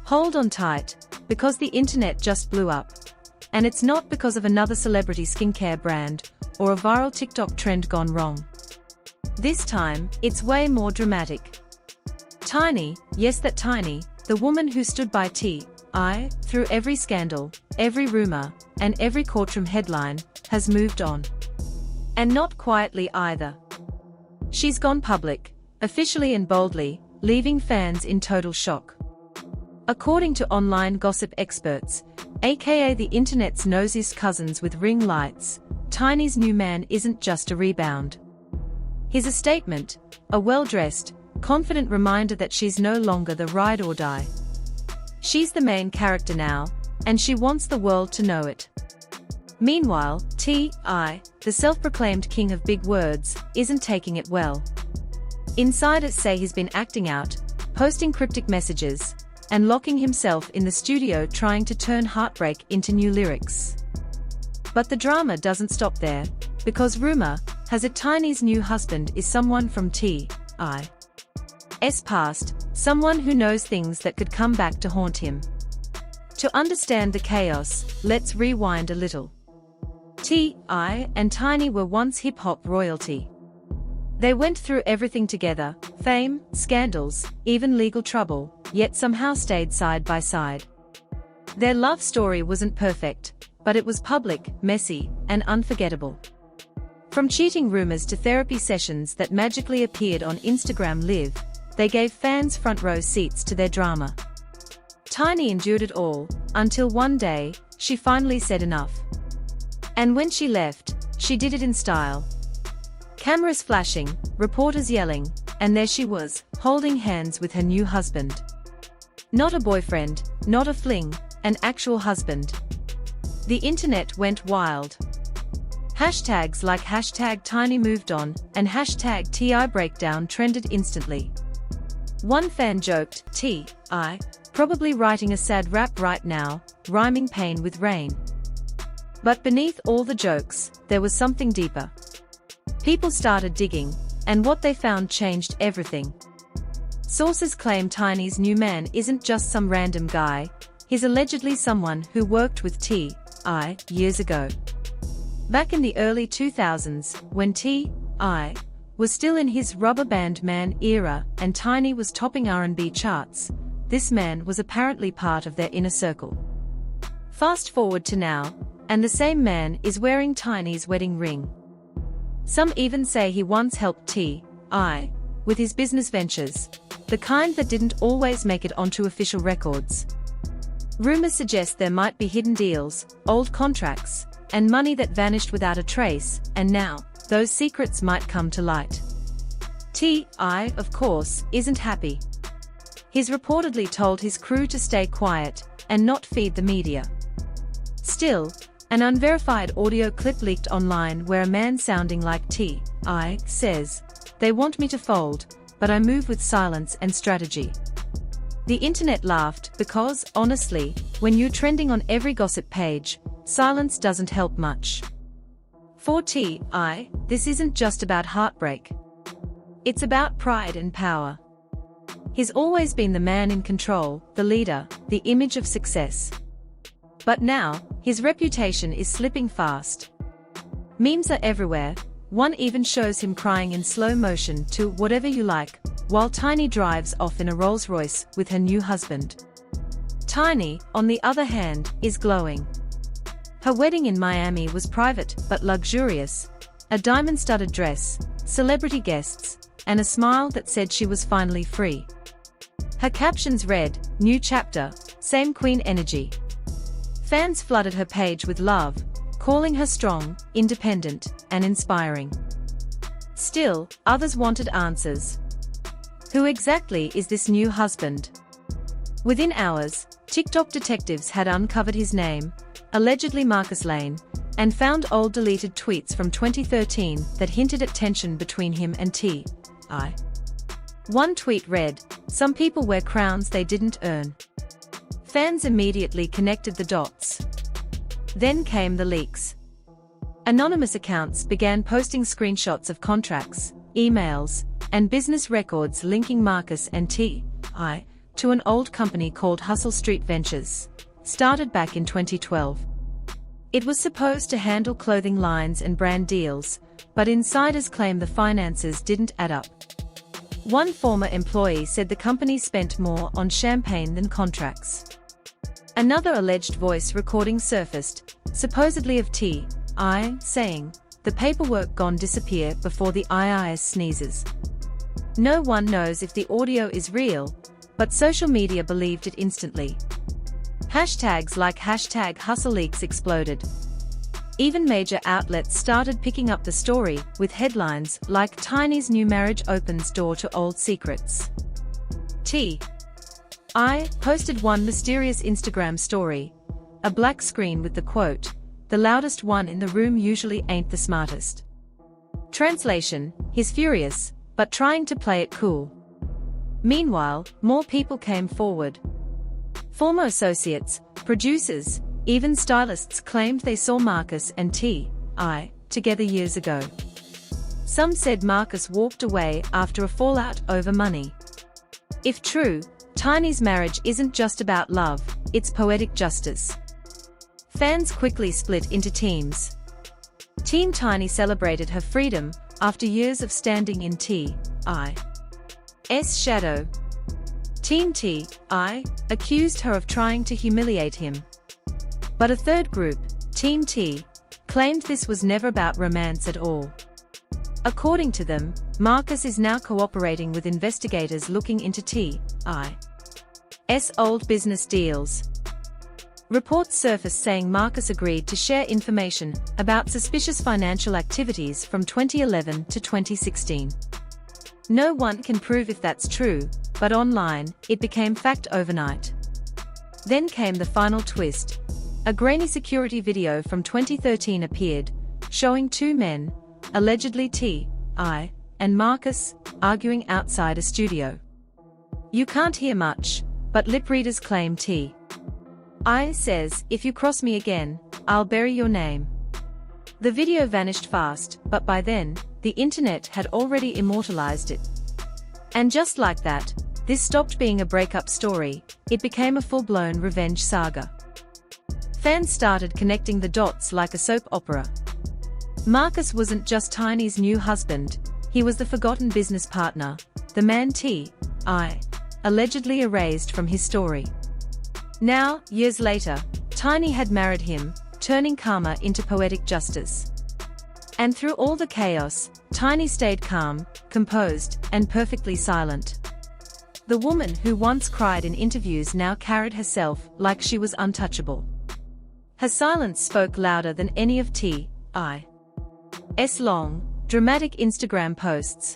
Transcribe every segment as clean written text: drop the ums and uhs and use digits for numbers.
Hold on tight, because the internet just blew up. And it's not because of another celebrity skincare brand, or a viral TikTok trend gone wrong. This time, it's way more dramatic. Tiny, yes that Tiny, the woman who stood by T.I. through every scandal, every rumor, and every courtroom headline, has moved on. And not quietly either. She's gone public, officially and boldly, leaving fans in total shock. According to online gossip experts, aka the internet's nosiest cousins with ring lights, Tiny's new man isn't just a rebound. He's a statement, a well-dressed, confident reminder that she's no longer the ride or die. She's the main character now, and she wants the world to know it. Meanwhile, T.I., the self-proclaimed king of big words, isn't taking it well. Insiders say he's been acting out, posting cryptic messages, and locking himself in the studio trying to turn heartbreak into new lyrics. But the drama doesn't stop there, because rumor has it Tiny's new husband is someone from T.I.'s past, someone who knows things that could come back to haunt him. To understand the chaos, let's rewind a little. T.I. and Tiny were once hip-hop royalty. They went through everything together, fame, scandals, even legal trouble, yet somehow stayed side by side. Their love story wasn't perfect, but it was public, messy, and unforgettable. From cheating rumors to therapy sessions that magically appeared on Instagram Live, they gave fans front row seats to their drama. Tiny endured it all, until one day, she finally said enough. And when she left, she did it in style. Cameras flashing, reporters yelling, and there she was, holding hands with her new husband. Not a boyfriend, not a fling, an actual husband. The internet went wild. Hashtags like hashtag Tiny moved on and hashtag T.I. breakdown trended instantly. One fan joked, T.I. probably writing a sad rap right now, rhyming pain with rain. But beneath all the jokes, there was something deeper. People started digging, and what they found changed everything. Sources claim Tiny's new man isn't just some random guy, he's allegedly someone who worked with T.I. years ago. Back in the early 2000s, when T.I. was still in his rubber band man era and Tiny was topping R&B charts, this man was apparently part of their inner circle. Fast forward to now, and the same man is wearing Tiny's wedding ring. Some even say he once helped T.I. with his business ventures, the kind that didn't always make it onto official records. Rumors suggest there might be hidden deals, old contracts, and money that vanished without a trace, and now, those secrets might come to light. T.I., of course, isn't happy. He's reportedly told his crew to stay quiet and not feed the media. Still, an unverified audio clip leaked online where a man sounding like T.I. says, "They want me to fold, but I move with silence and strategy." The internet laughed because, honestly, when you're trending on every gossip page, silence doesn't help much. For T.I., this isn't just about heartbreak. It's about pride and power. He's always been the man in control, the leader, the image of success. But now, his reputation is slipping fast. Memes are everywhere, one even shows him crying in slow motion to Whatever You Like, while Tiny drives off in a Rolls-Royce with her new husband. Tiny, on the other hand, is glowing. Her wedding in Miami was private but luxurious, a diamond-studded dress, celebrity guests, and a smile that said she was finally free. Her captions read, "New chapter, same queen energy." Fans flooded her page with love, calling her strong, independent, and inspiring. Still, others wanted answers. Who exactly is this new husband? Within hours, TikTok detectives had uncovered his name, allegedly Marcus Lane, and found old deleted tweets from 2013 that hinted at tension between him and T.I. One tweet read, "Some people wear crowns they didn't earn." Fans immediately connected the dots. Then came the leaks. Anonymous accounts began posting screenshots of contracts, emails, and business records linking Marcus and T.I. to an old company called Hustle Street Ventures, started back in 2012. It was supposed to handle clothing lines and brand deals, but insiders claim the finances didn't add up. One former employee said the company spent more on champagne than contracts. Another alleged voice recording surfaced, supposedly of T.I., saying, "The paperwork gone disappear before the IRS sneezes." No one knows if the audio is real, but social media believed it instantly. Hashtags like #HustleLeaks exploded. Even major outlets started picking up the story, with headlines like "Tiny's new marriage opens door to old secrets." T.I. posted one mysterious Instagram story, a black screen with the quote, "The loudest one in the room usually ain't the smartest." Translation: he's furious, but trying to play it cool. Meanwhile, more people came forward. Former associates, producers, even stylists claimed they saw Marcus and T.I. together years ago. Some said Marcus walked away after a fallout over money. If true, Tiny's marriage isn't just about love, it's poetic justice. Fans quickly split into teams. Team Tiny celebrated her freedom after years of standing in T.I.'s shadow. Team T.I. accused her of trying to humiliate him. But a third group, Team T, claimed this was never about romance at all. According to them, Marcus is now cooperating with investigators looking into T.I.'s old business deals. Reports surfaced saying Marcus agreed to share information about suspicious financial activities from 2011 to 2016. No one can prove if that's true, but online, it became fact overnight. Then came the final twist. A grainy security video from 2013 appeared, showing two men, allegedly T.I. and Marcus, arguing outside a studio. You can't hear much, but lip readers claim T.I. says, "If you cross me again, I'll bury your name." The video vanished fast, but by then, the internet had already immortalized it. And just like that, this stopped being a breakup story, it became a full-blown revenge saga. Fans started connecting the dots like a soap opera. Marcus wasn't just Tiny's new husband, he was the forgotten business partner, the man T.I. allegedly erased from his story. Now, years later, Tiny had married him, turning karma into poetic justice. And through all the chaos, Tiny stayed calm, composed, and perfectly silent. The woman who once cried in interviews now carried herself like she was untouchable. Her silence spoke louder than any of T.I.'s long, dramatic Instagram posts.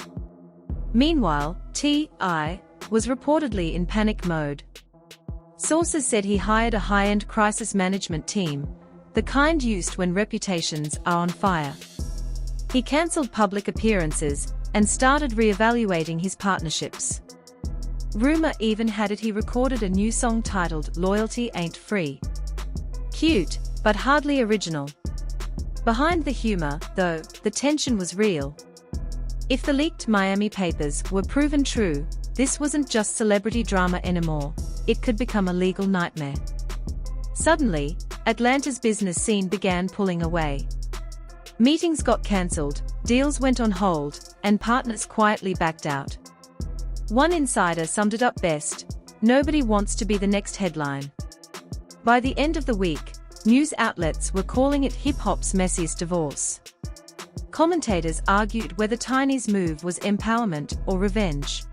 Meanwhile, T.I. was reportedly in panic mode. Sources said he hired a high-end crisis management team, the kind used when reputations are on fire. He cancelled public appearances and started re-evaluating his partnerships. Rumor even had it he recorded a new song titled "Loyalty Ain't Free." Cute, but hardly original. Behind the humor, though, the tension was real. If the leaked Miami papers were proven true, this wasn't just celebrity drama anymore, it could become a legal nightmare. Suddenly, Atlanta's business scene began pulling away. Meetings got cancelled, deals went on hold, and partners quietly backed out. One insider summed it up best: nobody wants to be the next headline. By the end of the week, news outlets were calling it hip-hop's messiest divorce. Commentators argued whether Tiny's move was empowerment or revenge.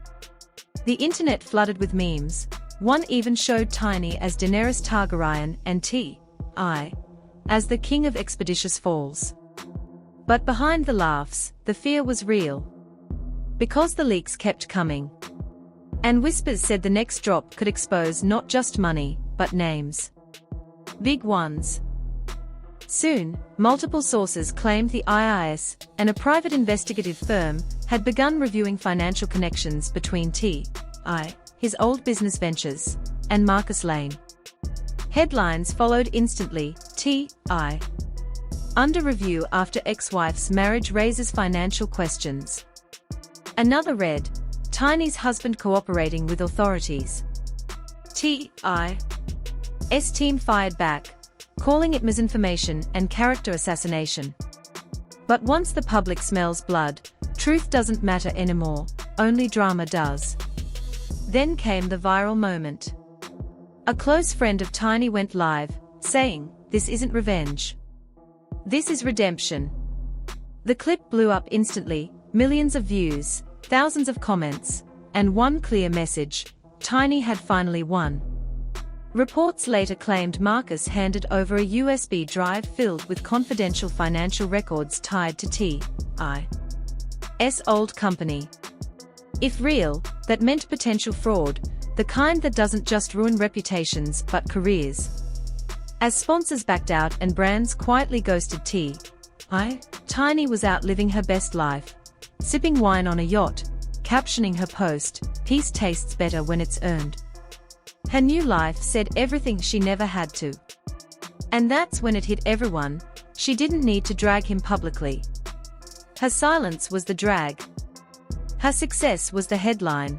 The internet flooded with memes. One even showed Tiny as Daenerys Targaryen and T.I. as the king of Expeditious Falls. But behind the laughs, the fear was real. Because the leaks kept coming. And whispers said the next drop could expose not just money, but names. Big ones. Soon, multiple sources claimed the IRS and a private investigative firm had begun reviewing financial connections between T.I., his old business ventures, and Marcus Lane. Headlines followed instantly: T.I. under review after ex-wife's marriage raises financial questions. Another read: Tiny's husband cooperating with authorities. T.I.'s team fired back, calling it misinformation and character assassination. But once the public smells blood, truth doesn't matter anymore, only drama does. Then came the viral moment. A close friend of Tiny went live, saying, "This isn't revenge. This is redemption." The clip blew up instantly, millions of views, thousands of comments, and one clear message: Tiny had finally won. Reports later claimed Marcus handed over a USB drive filled with confidential financial records tied to T.I.'s old company. If real, that meant potential fraud, the kind that doesn't just ruin reputations but careers. As sponsors backed out and brands quietly ghosted T.I., Tiny was out living her best life, sipping wine on a yacht, captioning her post, "Peace tastes better when it's earned." Her new life said everything she never had to. And that's when it hit everyone: she didn't need to drag him publicly. Her silence was the drag. Her success was the headline.